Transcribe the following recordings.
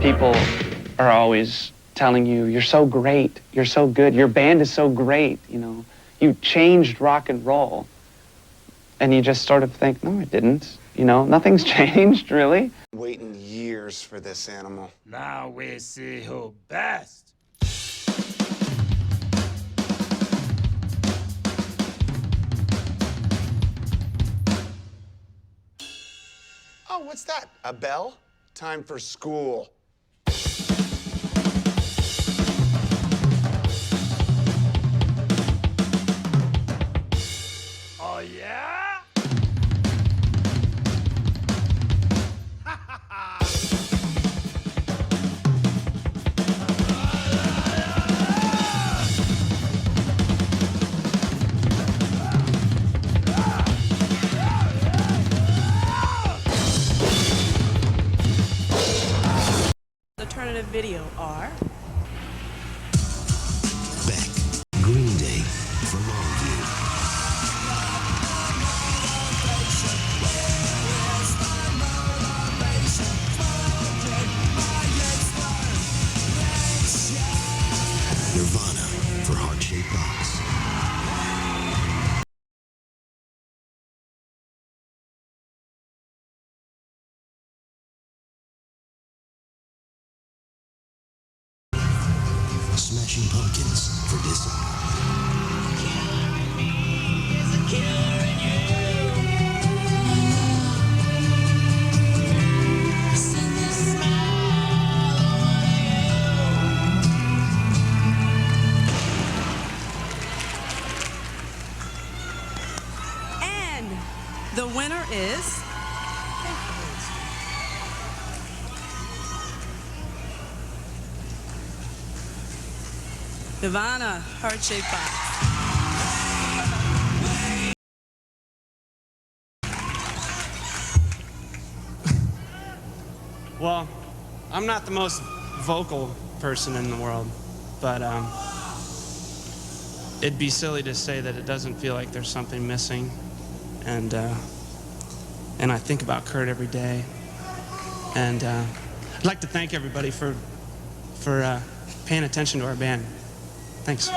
People are always telling you, you're so great, you're so good, your band is so great, you know, you changed rock and roll. And you just sort of think, no, I didn't. You know, nothing's changed, really. Waiting years for this animal. Now we see who best. Oh, what's that? A bell? Time for school. Oh, yeah? Alternative video are Beck, Green Day, for Longview. Nirvana for Heart-Shaped Box. Smashing Pumpkins for Discipline. and the winner is Nirvana, Heart-Shaped Box. Well, I'm not the most vocal person in the world, but it'd be silly to say that it doesn't feel like there's something missing, and I think about Kurt every day, and I'd like to thank everybody for paying attention to our band. Thanks.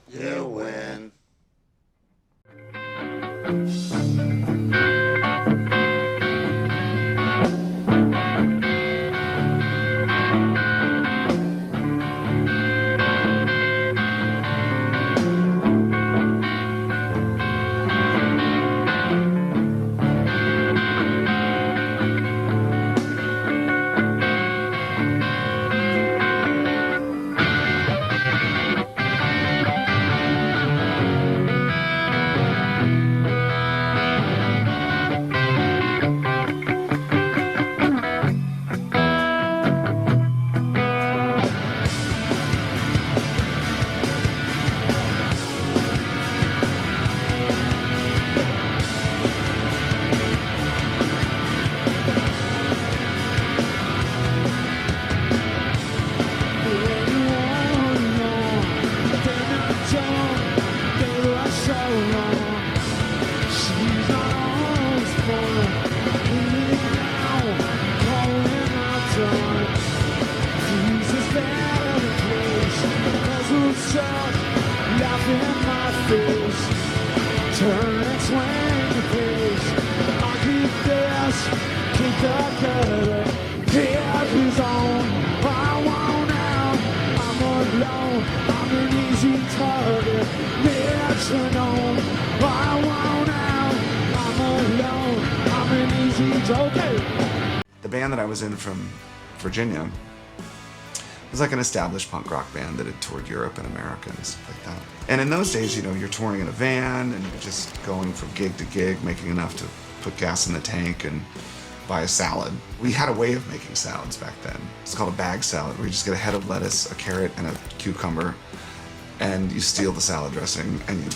You win. The band that I was in from Virginia was like an established punk rock band that had toured Europe and America and stuff like that. And in those days, you know, you're touring in a van and you're just going from gig to gig, making enough to put gas in the tank and buy a salad. We had a way of making salads back then. It's called a bag salad, where you just get a head of lettuce, a carrot, and a cucumber, and you steal the salad dressing and you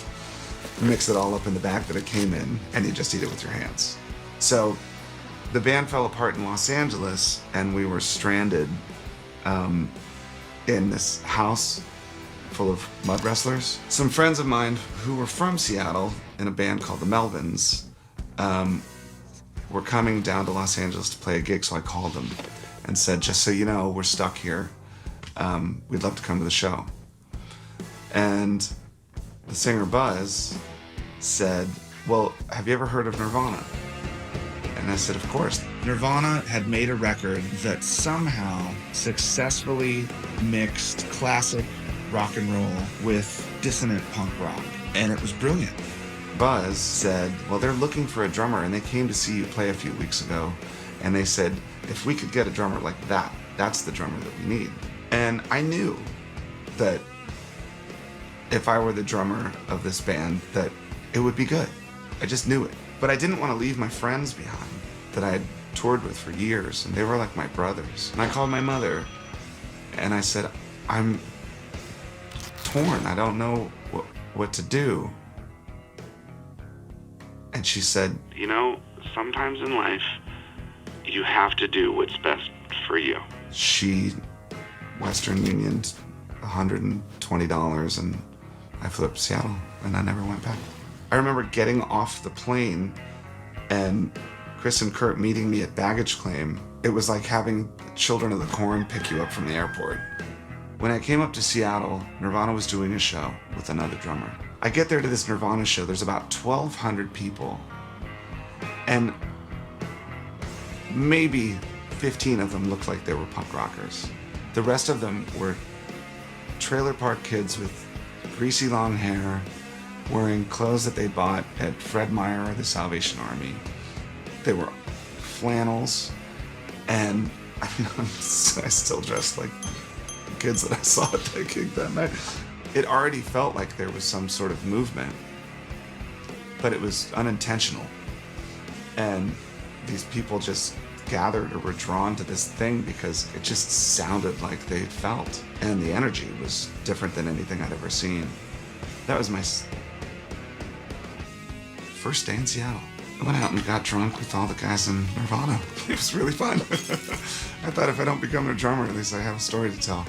mix it all up in the bag that it came in, and you just eat it with your hands. So the band fell apart in Los Angeles, and we were stranded in this house full of mud wrestlers. Some friends of mine who were from Seattle in a band called the Melvins were coming down to Los Angeles to play a gig, so I called them and said, just so you know, we're stuck here. We'd love to come to the show. And the singer Buzz said, well, have you ever heard of Nirvana? And I said, of course. Nirvana had made a record that somehow successfully mixed classic rock and roll with dissonant punk rock. And it was brilliant. Buzz said, well, they're looking for a drummer, and they came to see you play a few weeks ago, and they said, if we could get a drummer like that, that's the drummer that we need. And I knew that if I were the drummer of this band, that it would be good. I just knew it. But I didn't want to leave my friends behind that I had toured with for years, and they were like my brothers. And I called my mother, and I said, I'm torn. I don't know what to do. And she said, you know, sometimes in life, you have to do what's best for you. She Western Unioned $120, and I flew up to Seattle, and I never went back. I remember getting off the plane and Chris and Kurt meeting me at baggage claim. It was like having Children of the Corn pick you up from the airport. When I came up to Seattle, Nirvana was doing a show with another drummer. I get there to this Nirvana show, there's about 1,200 people, and maybe 15 of them looked like they were punk rockers. The rest of them were trailer park kids with greasy long hair, wearing clothes that they bought at Fred Meyer or the Salvation Army. They were flannels, and I mean, I still dressed like the kids that I saw at that gig that night. It already felt like there was some sort of movement, but it was unintentional. And these people just gathered or were drawn to this thing because it just sounded like they felt. And the energy was different than anything I'd ever seen. That was my first day in Seattle. I went out and got drunk with all the guys in Nirvana. It was really fun. I thought if I don't become a drummer, at least I have a story to tell.